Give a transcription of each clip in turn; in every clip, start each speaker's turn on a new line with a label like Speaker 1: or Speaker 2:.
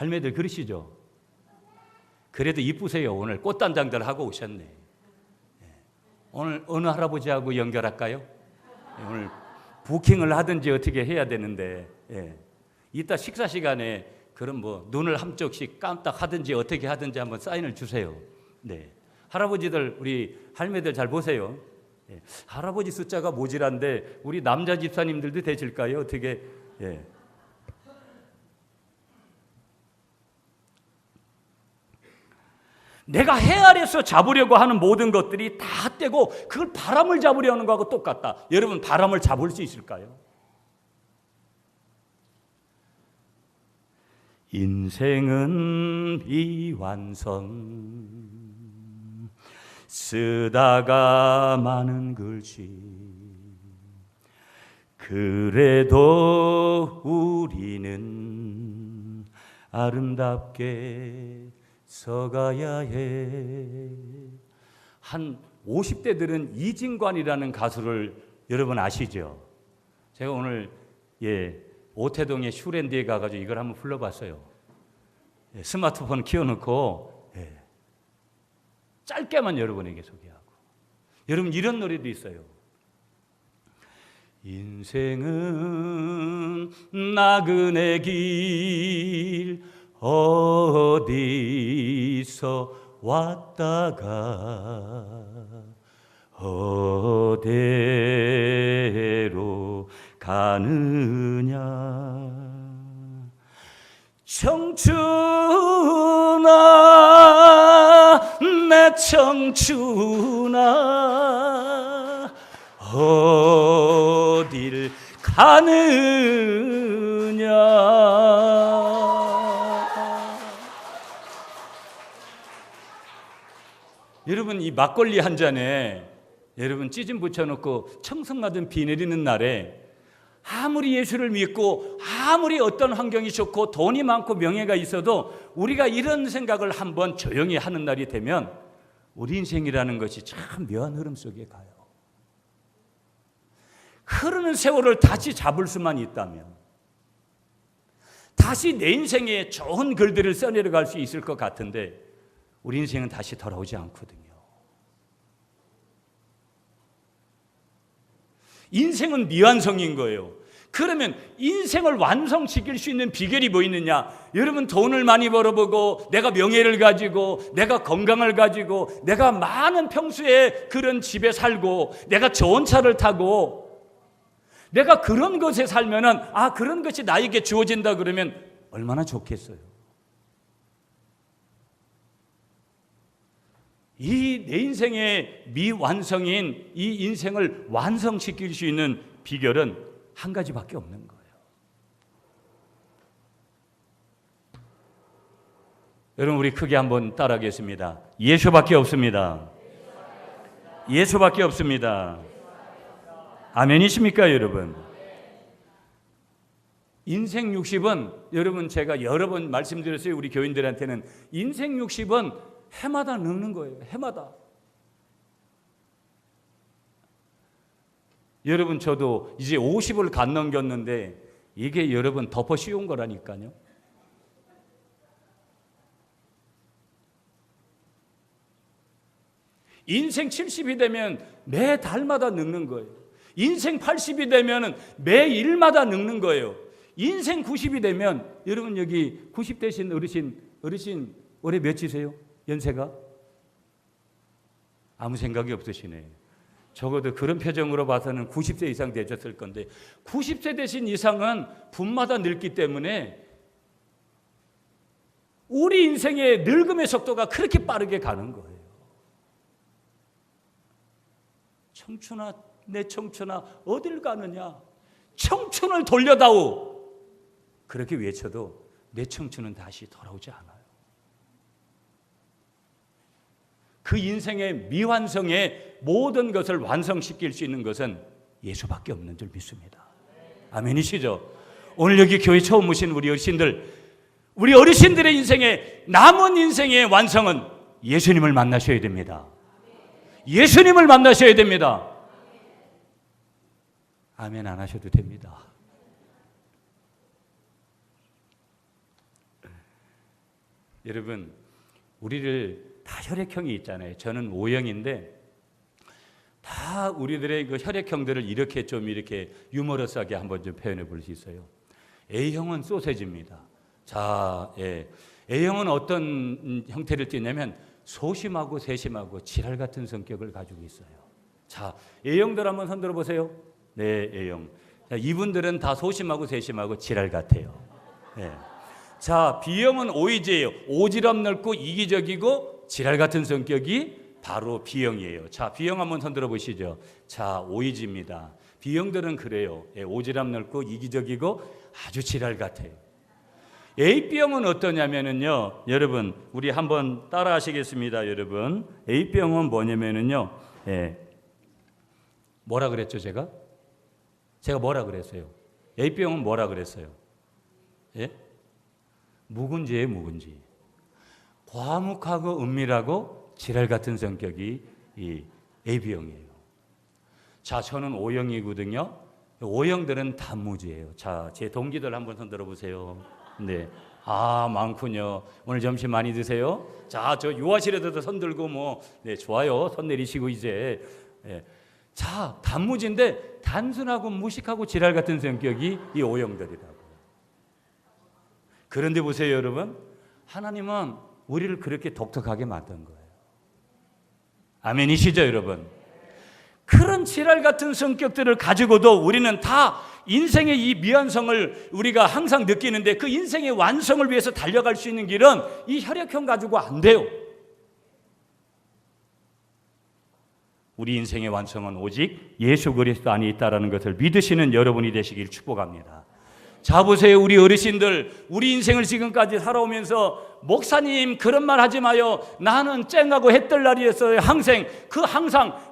Speaker 1: 할매들 그러시죠? 그래도 이쁘세요. 오늘 꽃단장들 하고 오셨네. 오늘 어느 할아버지하고 연결할까요? 오늘 부킹을 하든지 어떻게 해야 되는데, 이따 식사 시간에 그럼 뭐 눈을 한쪽씩 깜딱 하든지 어떻게 하든지 한번 사인을 주세요. 네. 할아버지들, 우리 할매들 잘 보세요. 할아버지 숫자가 모질한데 우리 남자 집사님들도 되실까요? 어떻게? 내가 해 아래서 잡으려고 하는 모든 것들이 다 떼고 그걸 바람을 잡으려는 거하고 똑같다. 여러분, 바람을 잡을 수 있을까요? 인생은 미완성, 쓰다가 많은 글씨, 그래도 우리는 아름답게 서가야 해. 한 50대들은 이진관이라는 가수를 여러분 아시죠? 제가 오늘 오태동의 슈랜드에 가가지고 이걸 한번 불러봤어요. 스마트폰 키워놓고 짧게만 여러분에게 소개하고. 여러분, 이런 노래도 있어요. 인생은 나그네 길 어디서 왔다가 어디로 가느냐. 청춘아, 내 청춘아, 어딜 가느냐. 여러분, 이 막걸리 한 잔에 여러분 찌짐 붙여놓고 청승맞은 비 내리는 날에 아무리 예수를 믿고 아무리 어떤 환경이 좋고 돈이 많고 명예가 있어도 우리가 이런 생각을 한번 조용히 하는 날이 되면 우리 인생이라는 것이 참 묘한 흐름 속에 가요. 흐르는 세월을 다시 잡을 수만 있다면, 다시 내 인생에 좋은 글들을 써내려갈 수 있을 것 같은데 우리 인생은 다시 돌아오지 않거든요. 인생은 미완성인 거예요. 그러면 인생을 완성시킬 수 있는 비결이 뭐 있느냐? 여러분, 돈을 많이 벌어보고 내가 명예를 가지고 내가 건강을 가지고 내가 많은 평소에 그런 집에 살고 내가 좋은 차를 타고 내가 그런 것에 살면은 그런 것이 나에게 주어진다 그러면 얼마나 좋겠어요. 이 내 인생의 미완성인 이 인생을 완성시킬 수 있는 비결은 한 가지밖에 없는 거예요. 여러분, 우리 크게 한번 따라하겠습니다. 예수밖에 없습니다. 예수밖에 없습니다. 아멘이십니까, 여러분? 인생 60은 여러분, 제가 여러 번 말씀드렸어요. 우리 교인들한테는 인생 60은 해마다 늙는 거예요. 해마다. 여러분, 저도 이제 50을 갓 넘겼는데 이게 여러분 덮어 씌운 거라니까요. 인생 70이 되면 매 달마다 늙는 거예요. 인생 80이 되면 매 일마다 늙는 거예요. 인생 90이 되면 여러분, 여기 90 되신 어르신 올해 몇이세요? 연세가? 아무 생각이 없으시네. 적어도 그런 표정으로 봐서는 90세 이상 되셨을 건데 90세 되신 이상은 분마다 늙기 때문에 우리 인생의 늙음의 속도가 그렇게 빠르게 가는 거예요. 청춘아, 내 청춘아, 어딜 가느냐? 청춘을 돌려다오. 그렇게 외쳐도 내 청춘은 다시 돌아오지 않아요. 그 인생의 미완성의 모든 것을 완성시킬 수 있는 것은 예수밖에 없는 줄 믿습니다. 아멘이시죠? 오늘 여기 교회 처음 오신 우리 어르신들의 인생의 남은 인생의 완성은 예수님을 만나셔야 됩니다. 예수님을 만나셔야 됩니다. 아멘 안 하셔도 됩니다. 여러분, 우리를 다 혈액형이 있잖아요. 저는 O형인데 다 우리들의 그 혈액형들을 이렇게 좀 이렇게 유머러스하게 한번 좀 표현해 볼 수 있어요. A형은 소세지입니다. 자, A형은 어떤 형태를 띠냐면 소심하고 세심하고 지랄 같은 성격을 가지고 있어요. 자, A형들 한번 손들어 보세요. 네, A형. 자, 이분들은 다 소심하고 세심하고 지랄 같아요. 네. 자, B형은 O이지예요. 오지랖 넓고 이기적이고 지랄 같은 성격이 바로 B형이에요. 자, B형 한번 손들어 보시죠. 자, O이지입니다. B형들은 그래요. 오지랖 넓고 이기적이고 아주 지랄 같아요. AB형은 어떠냐면은요, 여러분, 우리 한번 따라 하시겠습니다, 여러분. AB형은 뭐냐면은요, 뭐라 그랬죠, 제가 뭐라 그랬어요? AB형은 뭐라 그랬어요? 예? 묵은지예요, 묵은지. 과묵하고 은밀하고 지랄 같은 성격이 이 AB형이에요. 자, 저는 O형이거든요. O형들은 단무지예요. 자, 제 동기들 한번 손 들어보세요. 네. 아, 많군요. 오늘 점심 많이 드세요? 자, 저 유아실에도 손 들고 뭐, 네, 좋아요. 손 내리시고 이제. 네. 자, 단무지인데 단순하고 무식하고 지랄 같은 성격이 이 O형들이라고. 그런데 보세요, 여러분. 하나님은 우리를 그렇게 독특하게 만든 거예요. 아멘이시죠, 여러분? 그런 지랄 같은 성격들을 가지고도 우리는 다 인생의 이 미완성을 우리가 항상 느끼는데 그 인생의 완성을 위해서 달려갈 수 있는 길은 이 혈액형 가지고 안 돼요. 우리 인생의 완성은 오직 예수 그리스도 안에 있다는 것을 믿으시는 여러분이 되시길 축복합니다. 자, 보세요. 우리 어르신들, 우리 인생을 지금까지 살아오면서 목사님 그런 말 하지 마요. 나는 쨍하고 해뜰 날이었어요. 항상.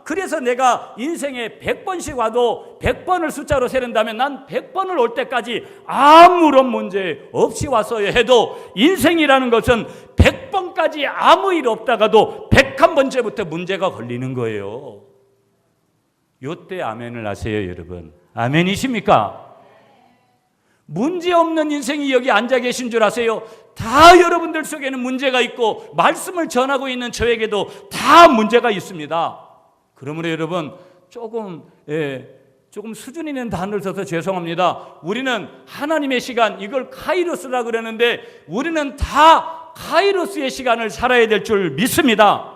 Speaker 1: 그래서 내가 인생에 100번씩 와도 100번을 숫자로 세른다면 난 100번을 올 때까지 아무런 문제 없이 왔어요 해도 인생이라는 것은 100번까지 아무 일 없다가도 101번째부터 문제가 걸리는 거예요. 요때 아멘을 하세요, 여러분. 아멘이십니까? 문제없는 인생이 여기 앉아 계신 줄 아세요? 다 여러분들 속에는 문제가 있고 말씀을 전하고 있는 저에게도 다 문제가 있습니다. 그러므로 여러분 조금 수준 있는 단어를 써서 죄송합니다. 우리는 하나님의 시간, 이걸 카이로스라 그러는데 우리는 다 카이로스의 시간을 살아야 될 줄 믿습니다.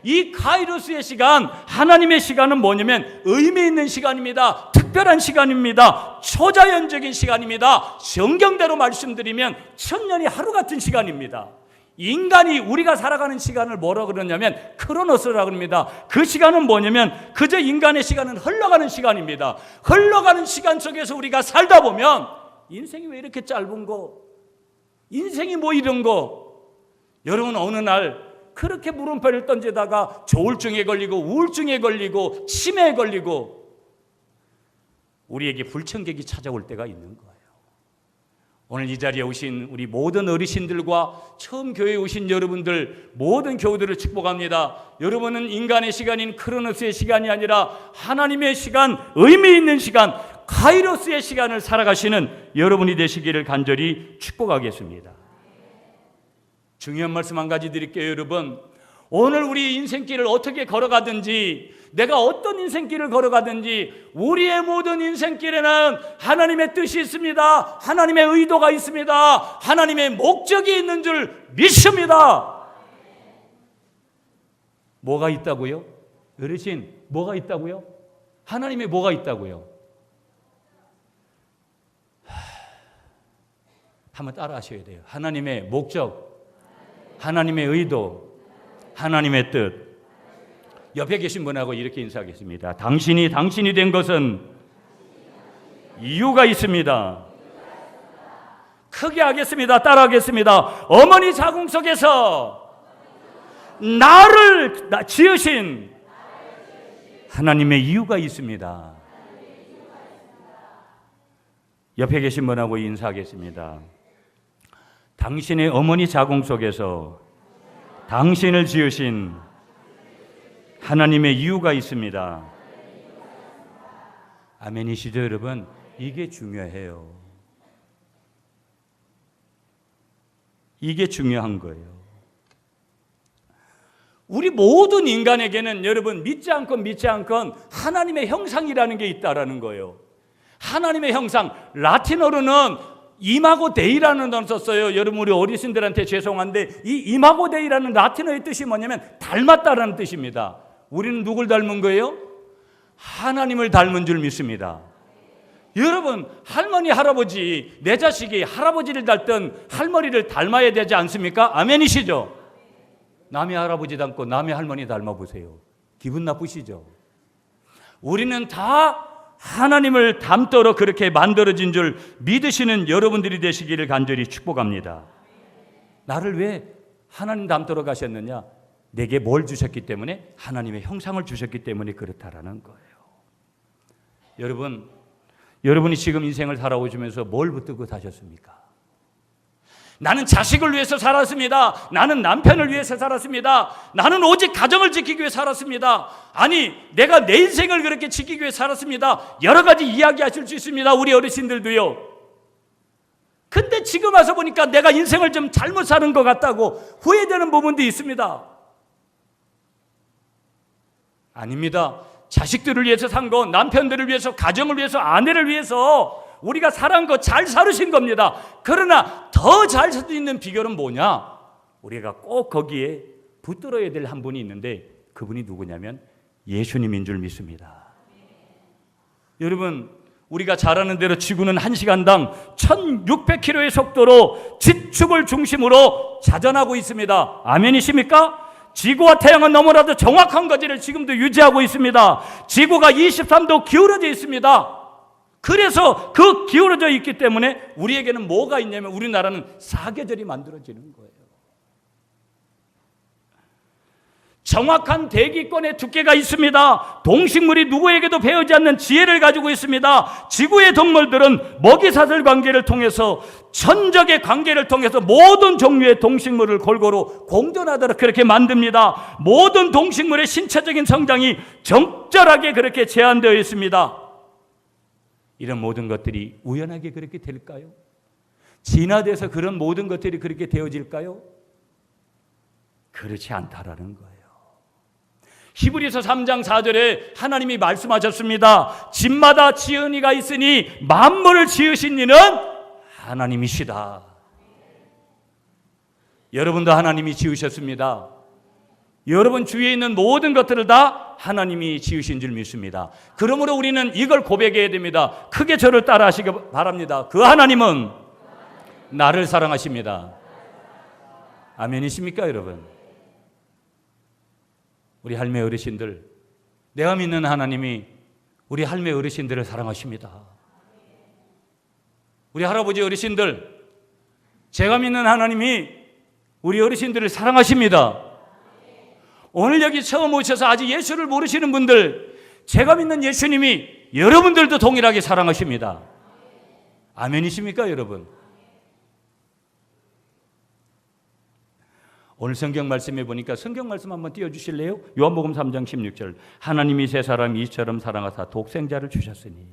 Speaker 1: 이 카이로스의 시간, 하나님의 시간은 뭐냐면 의미 있는 시간입니다. 특별한 시간입니다. 초자연적인 시간입니다. 성경대로 말씀드리면 천년이 하루 같은 시간입니다. 인간이 우리가 살아가는 시간을 뭐라고 그러냐면 크로노스라고 합니다. 그 시간은 뭐냐면 그저 인간의 시간은 흘러가는 시간입니다. 흘러가는 시간 속에서 우리가 살다 보면 인생이 왜 이렇게 짧은 거? 인생이 뭐 이런 거? 여러분 어느 날 그렇게 물음표를 던지다가 조울증에 걸리고 우울증에 걸리고 치매에 걸리고 우리에게 불청객이 찾아올 때가 있는 거예요. 오늘 이 자리에 오신 우리 모든 어르신들과 처음 교회에 오신 여러분들 모든 교우들을 축복합니다. 여러분은 인간의 시간인 크로노스의 시간이 아니라 하나님의 시간, 의미 있는 시간, 카이로스의 시간을 살아가시는 여러분이 되시기를 간절히 축복하겠습니다. 중요한 말씀 한 가지 드릴게요, 여러분. 오늘 우리 인생길을 어떻게 걸어가든지 내가 어떤 인생길을 걸어가든지 우리의 모든 인생길에는 하나님의 뜻이 있습니다. 하나님의 의도가 있습니다. 하나님의 목적이 있는 줄 믿습니다. 뭐가 있다고요? 어르신, 뭐가 있다고요? 하나님의 뭐가 있다고요? 한번 따라 하셔야 돼요. 하나님의 목적, 하나님의 의도, 하나님의 뜻. 옆에 계신 분하고 이렇게 인사하겠습니다. 당신이 된 것은 이유가 있습니다. 크게 하겠습니다. 따라하겠습니다. 어머니 자궁 속에서 나를 지으신 하나님의 이유가 있습니다. 옆에 계신 분하고 인사하겠습니다. 당신의 어머니 자궁 속에서 당신을 지으신 하나님의 이유가 있습니다. 아멘이시죠, 여러분? 이게 중요해요. 이게 중요한 거예요. 우리 모든 인간에게는 여러분 믿지 않건 하나님의 형상이라는 게 있다라는 거예요. 하나님의 형상, 라틴어로는 이마고 데이라는 단어 썼어요. 여러분 우리 어르신들한테 죄송한데 이 이마고 데이라는 라틴어의 뜻이 뭐냐면 닮았다라는 뜻입니다. 우리는 누굴 닮은 거예요? 하나님을 닮은 줄 믿습니다. 여러분 할머니 할아버지, 내 자식이 할아버지를 닮든 할머니를 닮아야 되지 않습니까? 아멘이시죠? 남의 할아버지 닮고 남의 할머니 닮아보세요. 기분 나쁘시죠? 우리는 다 하나님을 닮도록 그렇게 만들어진 줄 믿으시는 여러분들이 되시기를 간절히 축복합니다. 나를 왜 하나님 닮도록 하셨느냐? 내게 뭘 주셨기 때문에? 하나님의 형상을 주셨기 때문에 그렇다라는 거예요. 여러분이 지금 인생을 살아오시면서 뭘 붙들고 사셨습니까? 나는 자식을 위해서 살았습니다. 나는 남편을 위해서 살았습니다. 나는 오직 가정을 지키기 위해 살았습니다. 아니, 내가 내 인생을 그렇게 지키기 위해 살았습니다. 여러 가지 이야기하실 수 있습니다. 우리 어르신들도요. 근데 지금 와서 보니까 내가 인생을 좀 잘못 사는 것 같다고 후회되는 부분도 있습니다. 아닙니다. 자식들을 위해서 산 거, 남편들을 위해서, 가정을 위해서, 아내를 위해서 우리가 살아온 거 잘 살으신 겁니다. 그러나 더 잘 살 수 있는 비결은 뭐냐? 우리가 꼭 거기에 붙들어야 될 한 분이 있는데 그분이 누구냐면 예수님인 줄 믿습니다. 여러분 우리가 잘 아는 대로 지구는 1시간당 1600km의 속도로 지축을 중심으로 자전하고 있습니다. 아멘이십니까? 지구와 태양은 너무나도 정확한 거리를 지금도 유지하고 있습니다. 지구가 23도 기울어져 있습니다. 그래서 그 기울어져 있기 때문에 우리에게는 뭐가 있냐면 우리나라는 사계절이 만들어지는 거예요. 정확한 대기권의 두께가 있습니다. 동식물이 누구에게도 배우지 않는 지혜를 가지고 있습니다. 지구의 동물들은 먹이사슬 관계를 통해서 천적의 관계를 통해서 모든 종류의 동식물을 골고루 공존하도록 그렇게 만듭니다. 모든 동식물의 신체적인 성장이 적절하게 그렇게 제한되어 있습니다. 이런 모든 것들이 우연하게 그렇게 될까요? 진화돼서 그런 모든 것들이 그렇게 되어질까요? 그렇지 않다라는 거예요. 히브리서 3장 4절에 하나님이 말씀하셨습니다. 집마다 지은 이가 있으니 만물을 지으신 이는 하나님이시다. 여러분도 하나님이 지으셨습니다. 여러분 주위에 있는 모든 것들을 다 하나님이 지으신 줄 믿습니다. 그러므로 우리는 이걸 고백해야 됩니다. 크게 저를 따라 하시기 바랍니다. 그 하나님은 나를 사랑하십니다. 아멘이십니까 여러분? 우리 할매 어르신들, 내가 믿는 하나님이 우리 할매 어르신들을 사랑하십니다. 우리 할아버지 어르신들, 제가 믿는 하나님이 우리 어르신들을 사랑하십니다. 오늘 여기 처음 오셔서 아직 예수를 모르시는 분들, 제가 믿는 예수님이 여러분들도 동일하게 사랑하십니다. 아멘이십니까 여러분? 오늘 성경 말씀에 보니까 성경 말씀 한번 띄워주실래요? 요한복음 3장 16절 하나님이 세 사람 이처럼 사랑하사 독생자를 주셨으니.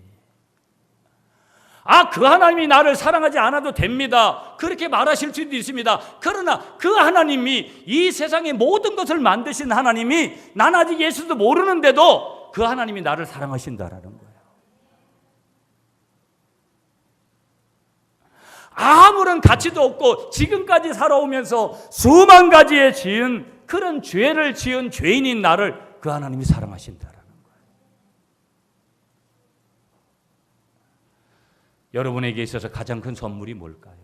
Speaker 1: 그 하나님이 나를 사랑하지 않아도 됩니다. 그렇게 말하실 수도 있습니다. 그러나 그 하나님이 이 세상의 모든 것을 만드신 하나님이 난 아직 예수도 모르는데도 그 하나님이 나를 사랑하신다라는 거예요. 아무런 가치도 없고 지금까지 살아오면서 수만 가지의 지은 그런 죄를 지은 죄인인 나를 그 하나님이 사랑하신다라는 거예요. 여러분에게 있어서 가장 큰 선물이 뭘까요?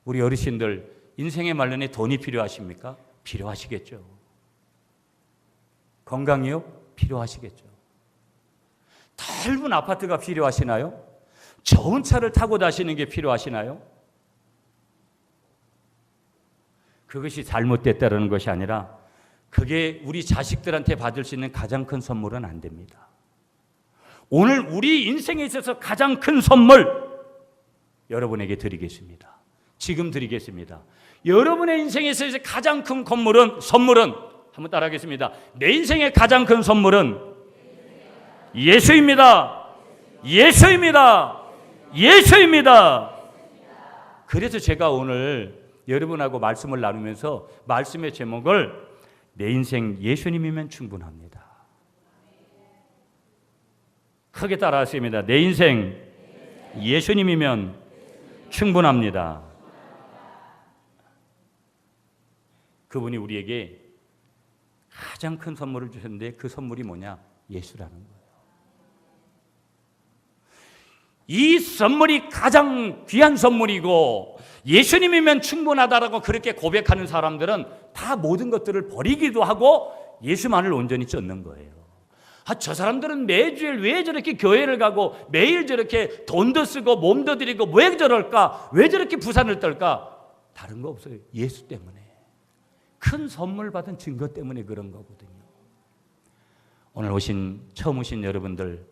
Speaker 1: 우리 어르신들 인생의 말년에 돈이 필요하십니까? 필요하시겠죠. 건강이요? 필요하시겠죠. 넓은 아파트가 필요하시나요? 좋은 차를 타고 다니시는 게 필요하시나요? 그것이 잘못됐다는 것이 아니라 그게 우리 자식들한테 받을 수 있는 가장 큰 선물은 안 됩니다. 오늘 우리 인생에 있어서 가장 큰 선물 여러분에게 드리겠습니다. 지금 드리겠습니다. 여러분의 인생에 있어서 가장 큰 선물은 한번 따라하겠습니다. 내 인생의 가장 큰 선물은 예수입니다. 예수입니다. 예수입니다. 그래서 제가 오늘 여러분하고 말씀을 나누면서 말씀의 제목을 내 인생 예수님이면 충분합니다. 크게 따라하십니다. 내 인생 예수님이면 충분합니다. 그분이 우리에게 가장 큰 선물을 주셨는데 그 선물이 뭐냐? 예수라는 거예요. 이 선물이 가장 귀한 선물이고 예수님이면 충분하다라고 그렇게 고백하는 사람들은 다 모든 것들을 버리기도 하고 예수만을 온전히 쫓는 거예요. 저 사람들은 매주일 왜 저렇게 교회를 가고 매일 저렇게 돈도 쓰고 몸도 들이고 왜 저럴까? 왜 저렇게 부산을 떨까? 다른 거 없어요. 예수 때문에. 큰 선물 받은 증거 때문에 그런 거거든요. 오늘 처음 오신 여러분들,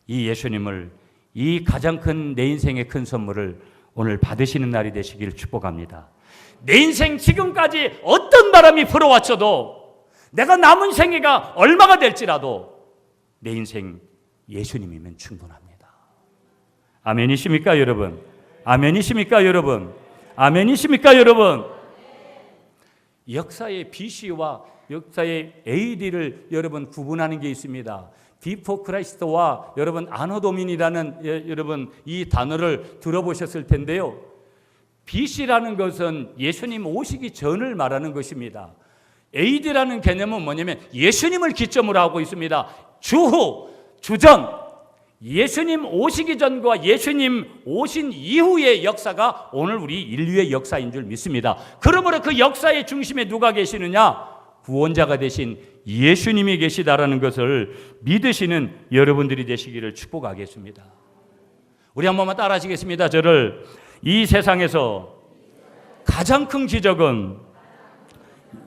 Speaker 1: 이 예수님을, 이 가장 큰 내 인생의 큰 선물을 오늘 받으시는 날이 되시길 축복합니다. 내 인생 지금까지 어떤 바람이 불어왔어도, 내가 남은 생애가 얼마가 될지라도 내 인생 예수님이면 충분합니다. 아멘이십니까 여러분? 아멘이십니까 여러분? 아멘이십니까 여러분? 역사의 BC와 역사의 AD를 여러분 구분하는 게 있습니다. 비포 크라이스트와 여러분 아노도민이라는 여러분 이 단어를 들어보셨을 텐데요. BC라는 것은 예수님 오시기 전을 말하는 것입니다. AD라는 개념은 뭐냐면 예수님을 기점으로 하고 있습니다. 주후, 주전, 예수님 오시기 전과 예수님 오신 이후의 역사가 오늘 우리 인류의 역사인 줄 믿습니다. 그러므로 그 역사의 중심에 누가 계시느냐? 구원자가 되신 예수님이 계시다라는 것을 믿으시는 여러분들이 되시기를 축복하겠습니다. 우리 한 번만 따라 하시겠습니다. 저를 이 세상에서 가장 큰 기적은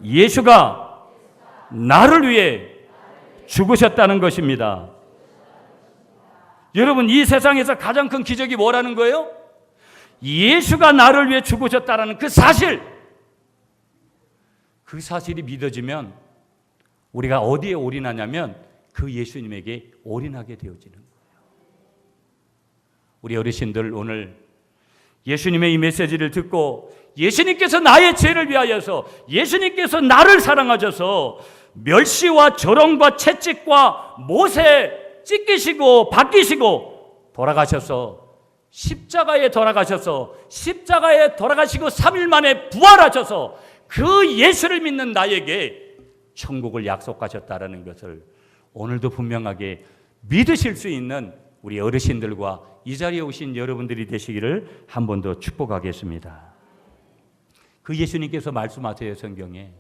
Speaker 1: 예수가 나를 위해 죽으셨다는 것입니다. 여러분, 이 세상에서 가장 큰 기적이 뭐라는 거예요? 예수가 나를 위해 죽으셨다는 그 사실. 그 사실이 믿어지면 우리가 어디에 올인하냐면 그 예수님에게 올인하게 되어지는 거예요. 우리 어르신들 오늘 예수님의 이 메시지를 듣고 예수님께서 나의 죄를 위하여서 예수님께서 나를 사랑하셔서 멸시와 조롱과 채찍과 못에 찢기시고 박기시고 돌아가셔서 십자가에 돌아가시고 3일 만에 부활하셔서 그 예수를 믿는 나에게 천국을 약속하셨다라는 것을 오늘도 분명하게 믿으실 수 있는 우리 어르신들과 이 자리에 오신 여러분들이 되시기를 한 번 더 축복하겠습니다. 그 예수님께서 말씀하세요. 성경에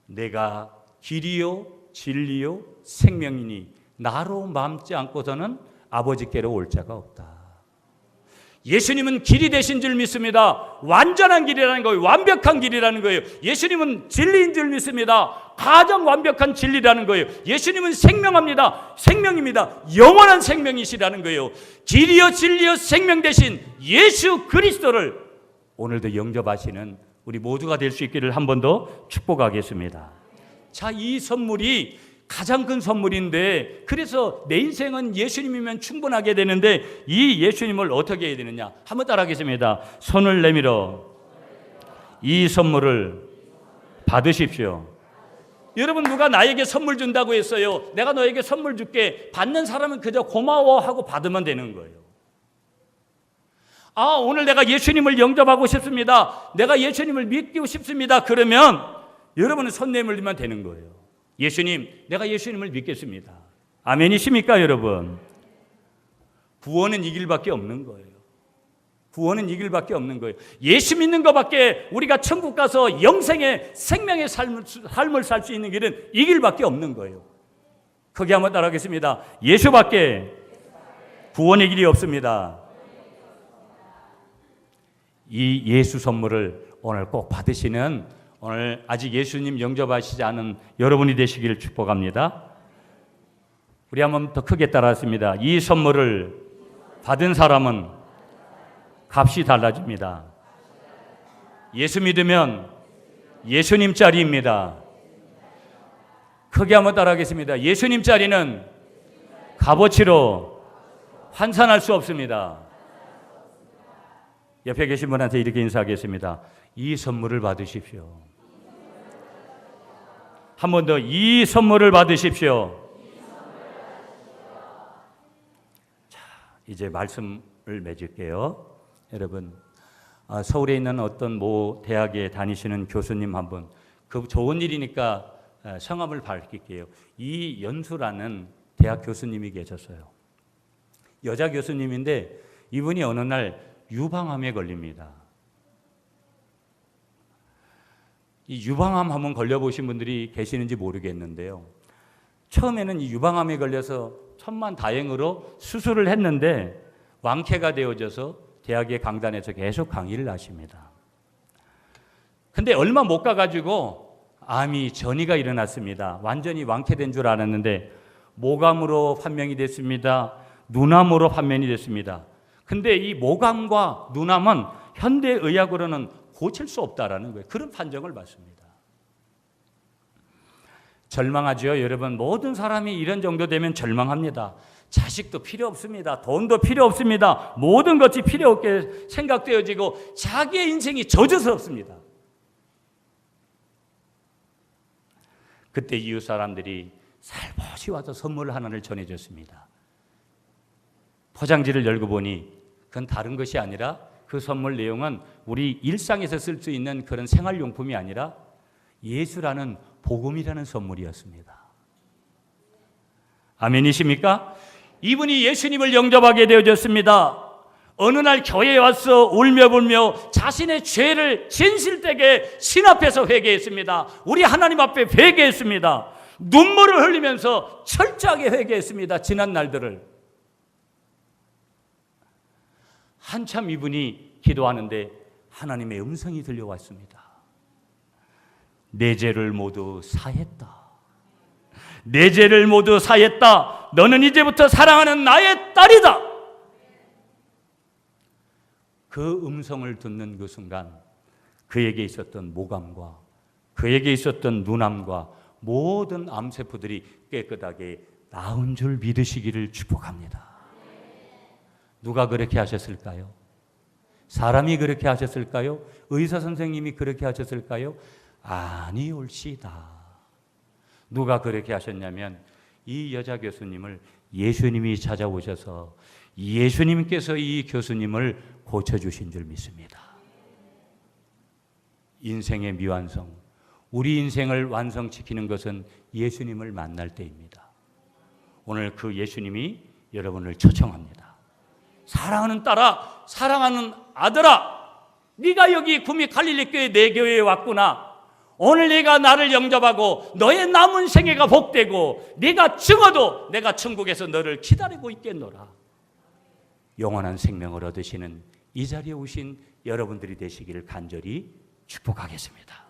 Speaker 1: 내가 길이요 진리요 생명이니 나로 맘지 않고서는 아버지께로 올 자가 없다. 예수님은 길이 되신 줄 믿습니다. 완전한 길이라는 거예요. 완벽한 길이라는 거예요. 예수님은 진리인 줄 믿습니다. 가장 완벽한 진리라는 거예요. 예수님은 생명입니다. 영원한 생명이시라는 거예요. 길이요 진리요 생명 되신 예수 그리스도를 오늘도 영접하시는 우리 모두가 될 수 있기를 한 번 더 축복하겠습니다. 자, 이 선물이 가장 큰 선물인데, 그래서 내 인생은 예수님이면 충분하게 되는데 이 예수님을 어떻게 해야 되느냐? 한번 따라하겠습니다. 손을 내밀어 이 선물을 받으십시오. 여러분, 누가 나에게 선물 준다고 했어요. 내가 너에게 선물 줄게. 받는 사람은 그저 고마워하고 받으면 되는 거예요. 오늘 내가 예수님을 영접하고 싶습니다. 내가 예수님을 믿고 싶습니다. 그러면 여러분은 손 내밀면 되는 거예요. 예수님, 내가 예수님을 믿겠습니다. 아멘이십니까 여러분? 구원은 이 길밖에 없는 거예요. 구원은 이 길밖에 없는 거예요. 예수 믿는 것밖에 우리가 천국 가서 영생의 생명의 삶을 살 수 있는 길은 이 길밖에 없는 거예요. 크게 한번 따라하겠습니다. 예수밖에 구원의 길이 없습니다. 이 예수 선물을 오늘 꼭 받으시는, 오늘 아직 예수님 영접하시지 않은 여러분이 되시기를 축복합니다. 우리 한번 더 크게 따라하겠습니다. 이 선물을 받은 사람은 값이 달라집니다. 예수 믿으면 예수님 자리입니다. 크게 한번 따라하겠습니다. 예수님 자리는 값어치로 환산할 수 없습니다. 옆에 계신 분한테 이렇게 인사하겠습니다. 이 선물을 받으십시오. 한 번 더, 이 선물을 받으십시오. 자, 이제 말씀을 맺을게요. 여러분, 서울에 있는 어떤 모 대학에 다니시는 교수님 한 분, 그 좋은 일이니까 성함을 밝힐게요. 이연수라는 대학 교수님이 계셨어요. 여자 교수님인데 이분이 어느 날 유방암에 걸립니다. 이 유방암 한번 걸려보신 분들이 계시는지 모르겠는데요. 처음에는 이 유방암에 걸려서 천만다행으로 수술을 했는데 완쾌가 되어져서 대학의 강단에서 계속 강의를 하십니다. 근데 얼마 못 가가지고 암이 전이가 일어났습니다. 완전히 완쾌된 줄 알았는데 모감으로 판명이 됐습니다. 눈암으로 판명이 됐습니다. 근데 이 모감과 눈암은 현대의학으로는 고칠 수 없다라는 거예요. 그런 판정을 받습니다. 절망하죠. 여러분, 모든 사람이 이런 정도 되면 절망합니다. 자식도 필요 없습니다. 돈도 필요 없습니다. 모든 것이 필요 없게 생각되어지고 자기의 인생이 저주스럽습니다. 그때 이웃 사람들이 살포시 와서 선물 하나를 전해줬습니다. 포장지를 열고 보니 그건 다른 것이 아니라 그 선물 내용은 우리 일상에서 쓸 수 있는 그런 생활용품이 아니라 예수라는 복음이라는 선물이었습니다. 아멘이십니까? 이분이 예수님을 영접하게 되어졌습니다. 어느 날 교회에 와서 울며불며 자신의 죄를 진실되게 신 앞에서 회개했습니다. 우리 하나님 앞에 회개했습니다. 눈물을 흘리면서 철저하게 회개했습니다. 지난 날들을. 한참 이분이 기도하는데 하나님의 음성이 들려왔습니다. 내 죄를 모두 사했다. 내 죄를 모두 사했다. 너는 이제부터 사랑하는 나의 딸이다. 그 음성을 듣는 그 순간 그에게 있었던 모감과 그에게 있었던 눈암과 모든 암세포들이 깨끗하게 나은 줄 믿으시기를 축복합니다. 누가 그렇게 하셨을까요? 사람이 그렇게 하셨을까요? 의사 선생님이 그렇게 하셨을까요? 아니올시다. 누가 그렇게 하셨냐면 이 여자 교수님을 예수님이 찾아오셔서 예수님께서 이 교수님을 고쳐주신 줄 믿습니다. 인생의 미완성, 우리 인생을 완성시키는 것은 예수님을 만날 때입니다. 오늘 그 예수님이 여러분을 초청합니다. 사랑하는 딸아, 사랑하는 아들아, 네가 여기 구미 갈릴리 교회 내 교회에 왔구나. 오늘 네가 나를 영접하고 너의 남은 생애가 복되고 네가 죽어도 내가 천국에서 너를 기다리고 있겠노라. 영원한 생명을 얻으시는 이 자리에 오신 여러분들이 되시기를 간절히 축복하겠습니다.